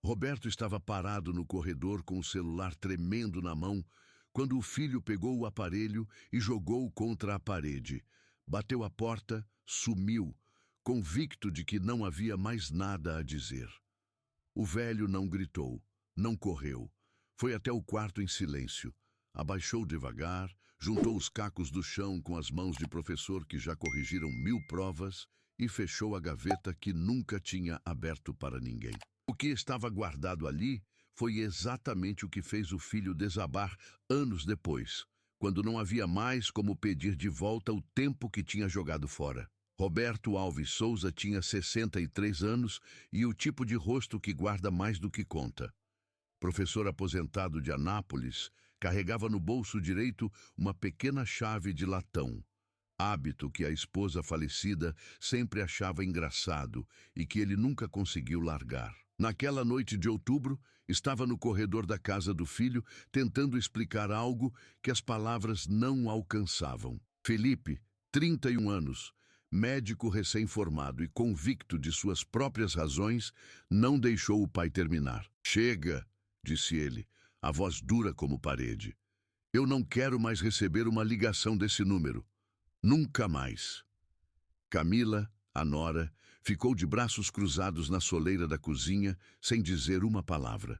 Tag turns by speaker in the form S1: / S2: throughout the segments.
S1: Roberto estava parado no corredor com o celular tremendo na mão quando o filho pegou o aparelho e jogou contra a parede. Bateu a porta, sumiu, convicto de que não havia mais nada a dizer. O velho não gritou, não correu. Foi até o quarto em silêncio. Abaixou devagar, juntou os cacos do chão com as mãos de professor que já corrigiram 1000 provas e fechou a gaveta que nunca tinha aberto para ninguém. O que estava guardado ali foi exatamente o que fez o filho desabar anos depois, quando não havia mais como pedir de volta o tempo que tinha jogado fora. Roberto Alves Souza tinha 63 anos e o tipo de rosto que guarda mais do que conta. Professor aposentado de Anápolis, carregava no bolso direito uma pequena chave de latão, hábito que a esposa falecida sempre achava engraçado e que ele nunca conseguiu largar. Naquela noite de outubro, estava no corredor da casa do filho, tentando explicar algo que as palavras não alcançavam. Felipe, 31 anos, médico recém-formado e convicto de suas próprias razões, não deixou o pai terminar. "Chega", disse ele, a voz dura como parede. "Eu não quero mais receber uma ligação desse número. Nunca mais." Camila, a nora, ficou de braços cruzados na soleira da cozinha, sem dizer uma palavra.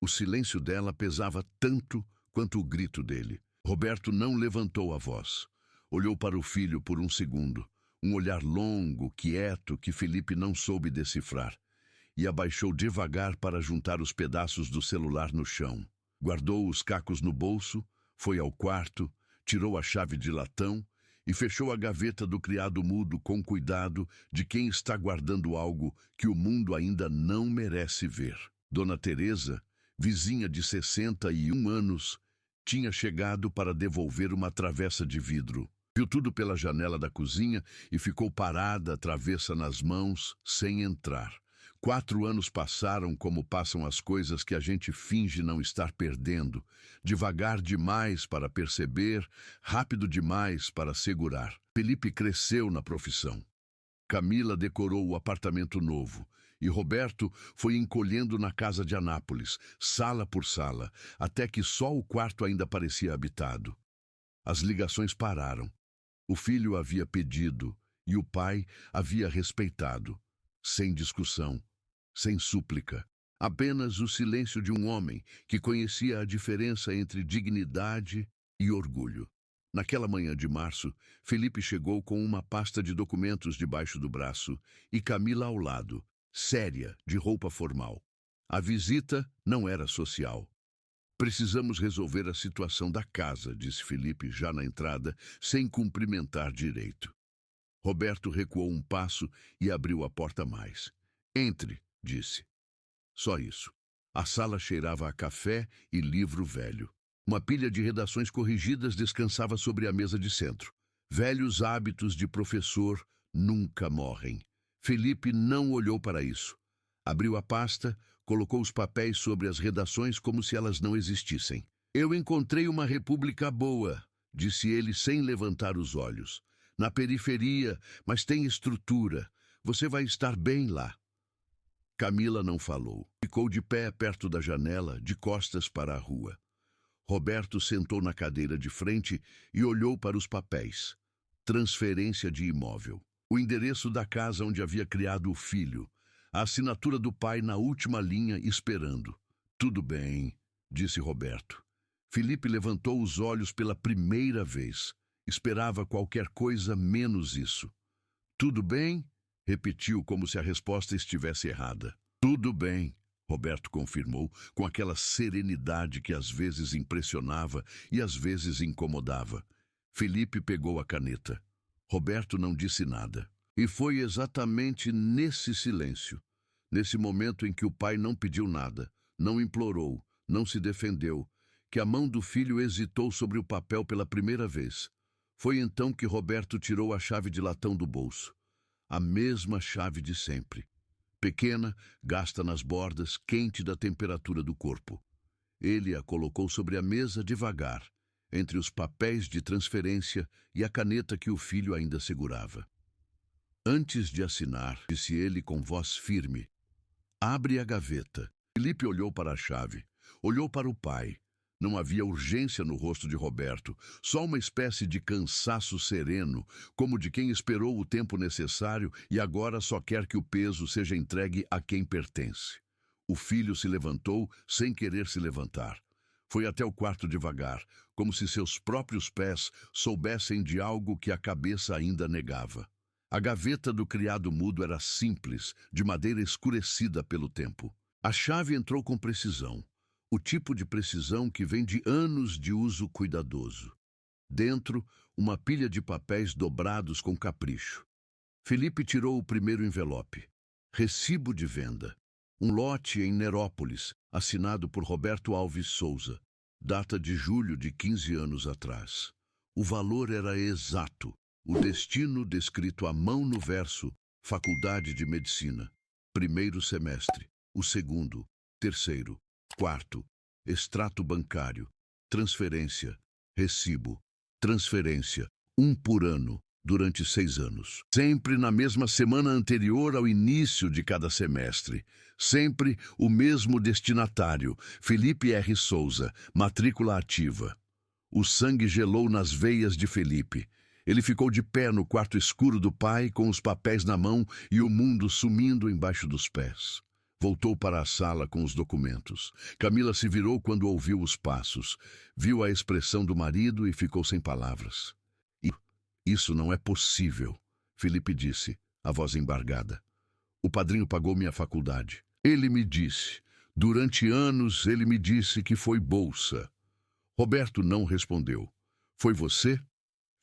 S1: O silêncio dela pesava tanto quanto o grito dele. Roberto não levantou a voz. Olhou para o filho por um segundo, um olhar longo, quieto, que Felipe não soube decifrar, e abaixou devagar para juntar os pedaços do celular no chão. Guardou os cacos no bolso, foi ao quarto, tirou a chave de latão e fechou a gaveta do criado mudo com cuidado de quem está guardando algo que o mundo ainda não merece ver. Dona Teresa, vizinha de 61 anos, tinha chegado para devolver uma travessa de vidro. Viu tudo pela janela da cozinha e ficou parada, travessa nas mãos, sem entrar. 4 anos passaram como passam as coisas que a gente finge não estar perdendo, devagar demais para perceber, rápido demais para segurar. Felipe cresceu na profissão. Camila decorou o apartamento novo e Roberto foi encolhendo na casa de Anápolis, sala por sala, até que só o quarto ainda parecia habitado. As ligações pararam. O filho havia pedido e o pai havia respeitado, sem discussão, sem súplica, apenas o silêncio de um homem que conhecia a diferença entre dignidade e orgulho. Naquela manhã de março, Felipe chegou com uma pasta de documentos debaixo do braço e Camila ao lado, séria, de roupa formal. A visita não era social. "Precisamos resolver a situação da casa", disse Felipe já na entrada, sem cumprimentar direito. Roberto recuou um passo e abriu a porta mais. "Entre", disse. Só isso. A sala cheirava a café e livro velho. Uma pilha de redações corrigidas descansava sobre a mesa de centro. Velhos hábitos de professor nunca morrem. Felipe não olhou para isso. Abriu a pasta, colocou os papéis sobre as redações como se elas não existissem. "Eu encontrei uma república boa", disse ele sem levantar os olhos. "Na periferia, mas tem estrutura. Você vai estar bem lá." Camila não falou. Ficou de pé perto da janela, de costas para a rua. Roberto sentou na cadeira de frente e olhou para os papéis. Transferência de imóvel. O endereço da casa onde havia criado o filho. A assinatura do pai na última linha, esperando. "Tudo bem", disse Roberto. Felipe levantou os olhos pela primeira vez. Esperava qualquer coisa menos isso. "Tudo bem?", repetiu como se a resposta estivesse errada. "Tudo bem", Roberto confirmou, com aquela serenidade que às vezes impressionava e às vezes incomodava. Felipe pegou a caneta. Roberto não disse nada. E foi exatamente nesse silêncio, nesse momento em que o pai não pediu nada, não implorou, não se defendeu, que a mão do filho hesitou sobre o papel pela primeira vez. Foi então que Roberto tirou a chave de latão do bolso. A mesma chave de sempre. Pequena, gasta nas bordas, quente da temperatura do corpo. Ele a colocou sobre a mesa devagar, entre os papéis de transferência e a caneta que o filho ainda segurava. "Antes de assinar", disse ele com voz firme, "abre a gaveta." Felipe olhou para a chave, olhou para o pai. Não havia urgência no rosto de Roberto, só uma espécie de cansaço sereno, como de quem esperou o tempo necessário e agora só quer que o peso seja entregue a quem pertence. O filho se levantou sem querer se levantar. Foi até o quarto devagar, como se seus próprios pés soubessem de algo que a cabeça ainda negava. A gaveta do criado mudo era simples, de madeira escurecida pelo tempo. A chave entrou com precisão. O tipo de precisão que vem de anos de uso cuidadoso. Dentro, uma pilha de papéis dobrados com capricho. Felipe tirou o primeiro envelope. Recibo de venda. Um lote em Nerópolis, assinado por Roberto Alves Souza. Data de julho de 15 anos atrás. O valor era exato. O destino descrito à mão no verso, Faculdade de Medicina. Primeiro semestre. O segundo. Terceiro. Quarto, extrato bancário, transferência, recibo, transferência, 1 por ano, durante 6 anos. Sempre na mesma semana anterior ao início de cada semestre. Sempre o mesmo destinatário, Felipe R. Souza, matrícula ativa. O sangue gelou nas veias de Felipe. Ele ficou de pé no quarto escuro do pai, com os papéis na mão e o mundo sumindo embaixo dos pés. Voltou para a sala com os documentos. Camila se virou quando ouviu os passos. Viu a expressão do marido e ficou sem palavras. Isso não é possível, Felipe disse, a voz embargada. O padrinho pagou minha faculdade. Ele me disse. Durante anos ele me disse que foi bolsa. Roberto não respondeu. Foi você?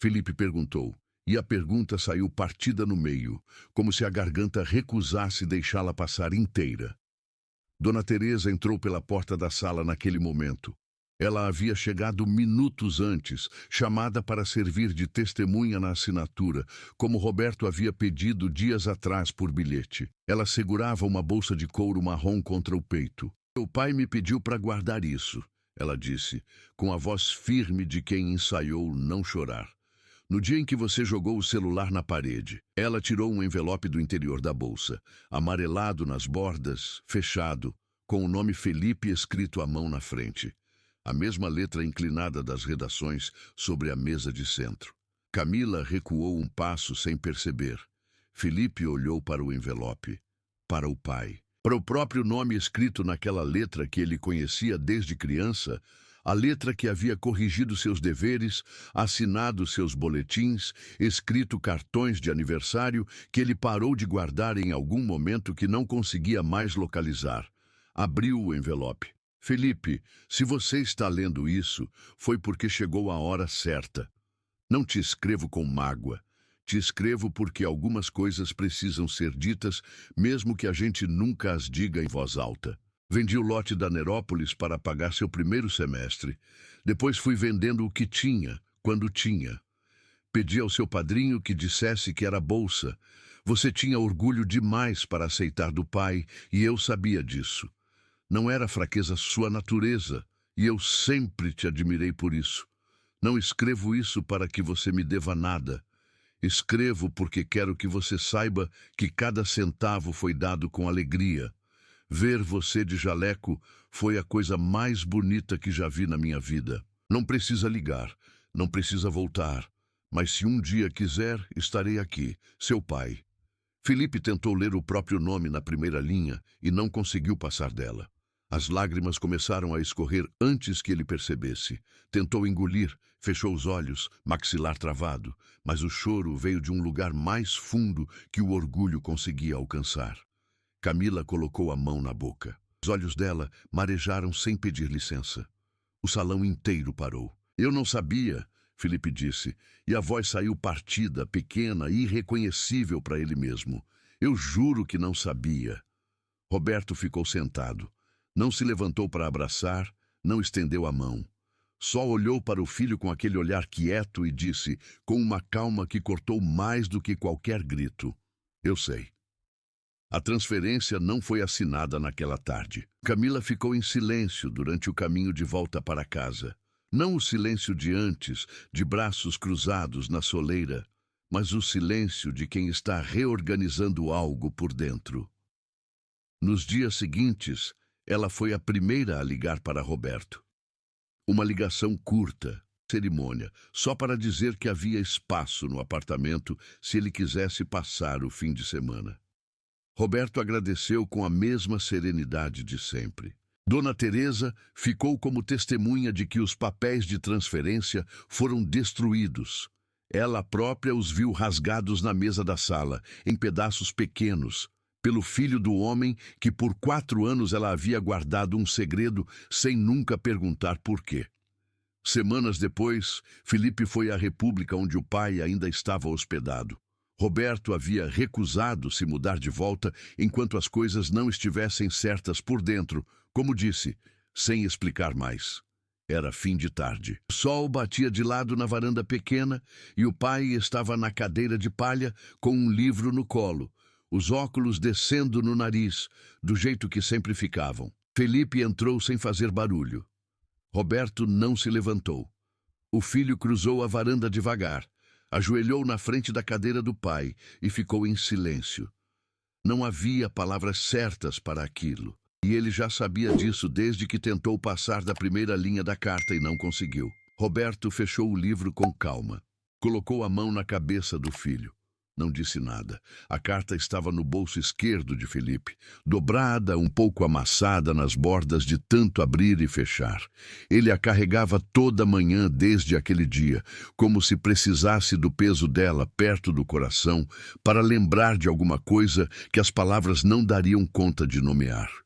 S1: Felipe perguntou. E a pergunta saiu partida no meio, como se a garganta recusasse deixá-la passar inteira. Dona Teresa entrou pela porta da sala naquele momento. Ela havia chegado minutos antes, chamada para servir de testemunha na assinatura, como Roberto havia pedido dias atrás por bilhete. Ela segurava uma bolsa de couro marrom contra o peito. "Meu pai me pediu para guardar isso", ela disse, com a voz firme de quem ensaiou não chorar. "No dia em que você jogou o celular na parede." Ela tirou um envelope do interior da bolsa, amarelado nas bordas, fechado, com o nome Felipe escrito à mão na frente. A mesma letra inclinada das redações sobre a mesa de centro. Camila recuou um passo sem perceber. Felipe olhou para o envelope, para o pai, para o próprio nome escrito naquela letra que ele conhecia desde criança, a letra que havia corrigido seus deveres, assinado seus boletins, escrito cartões de aniversário que ele parou de guardar em algum momento que não conseguia mais localizar. Abriu o envelope. "Felipe, se você está lendo isso, foi porque chegou a hora certa. Não te escrevo com mágoa. Te escrevo porque algumas coisas precisam ser ditas, mesmo que a gente nunca as diga em voz alta. Vendi o lote da Nerópolis para pagar seu primeiro semestre. Depois fui vendendo o que tinha, quando tinha. Pedi ao seu padrinho que dissesse que era bolsa. Você tinha orgulho demais para aceitar do pai, e eu sabia disso. Não era fraqueza sua natureza, e eu sempre te admirei por isso. Não escrevo isso para que você me deva nada. Escrevo porque quero que você saiba que cada centavo foi dado com alegria. Ver você de jaleco foi a coisa mais bonita que já vi na minha vida. Não precisa ligar, não precisa voltar, mas se um dia quiser, estarei aqui, seu pai." Felipe tentou ler o próprio nome na primeira linha e não conseguiu passar dela. As lágrimas começaram a escorrer antes que ele percebesse. Tentou engolir, fechou os olhos, maxilar travado, mas o choro veio de um lugar mais fundo que o orgulho conseguia alcançar. Camila colocou a mão na boca. Os olhos dela marejaram sem pedir licença. O salão inteiro parou. "Eu não sabia", Felipe disse, e a voz saiu partida, pequena e irreconhecível para ele mesmo. "Eu juro que não sabia." Roberto ficou sentado. Não se levantou para abraçar, não estendeu a mão. Só olhou para o filho com aquele olhar quieto e disse, com uma calma que cortou mais do que qualquer grito: "Eu sei." A transferência não foi assinada naquela tarde. Camila ficou em silêncio durante o caminho de volta para casa. Não o silêncio de antes, de braços cruzados na soleira, mas o silêncio de quem está reorganizando algo por dentro. Nos dias seguintes, Ela foi a primeira a ligar para Roberto. Uma ligação curta, cerimônia, só para dizer que havia espaço no apartamento se ele quisesse passar o fim de semana. Roberto agradeceu com a mesma serenidade de sempre. Dona Teresa ficou como testemunha de que os papéis de transferência foram destruídos. Ela própria os viu rasgados na mesa da sala, em pedaços pequenos, pelo filho do homem que por 4 anos ela havia guardado um segredo sem nunca perguntar por quê. Semanas depois, Felipe foi à República onde o pai ainda estava hospedado. Roberto havia recusado se mudar de volta enquanto as coisas não estivessem certas por dentro, como disse, sem explicar mais. Era fim de tarde. O sol batia de lado na varanda pequena e o pai estava na cadeira de palha com um livro no colo, os óculos descendo no nariz, do jeito que sempre ficavam. Felipe entrou sem fazer barulho. Roberto não se levantou. O filho cruzou a varanda devagar, ajoelhou na frente da cadeira do pai e ficou em silêncio. Não havia palavras certas para aquilo, e ele já sabia disso desde que tentou passar da primeira linha da carta e não conseguiu. Roberto fechou o livro com calma. Colocou a mão na cabeça do filho. Não disse nada. A carta estava no bolso esquerdo de Felipe, dobrada, um pouco amassada nas bordas de tanto abrir e fechar. Ele a carregava toda manhã desde aquele dia, como se precisasse do peso dela perto do coração para lembrar de alguma coisa que as palavras não dariam conta de nomear.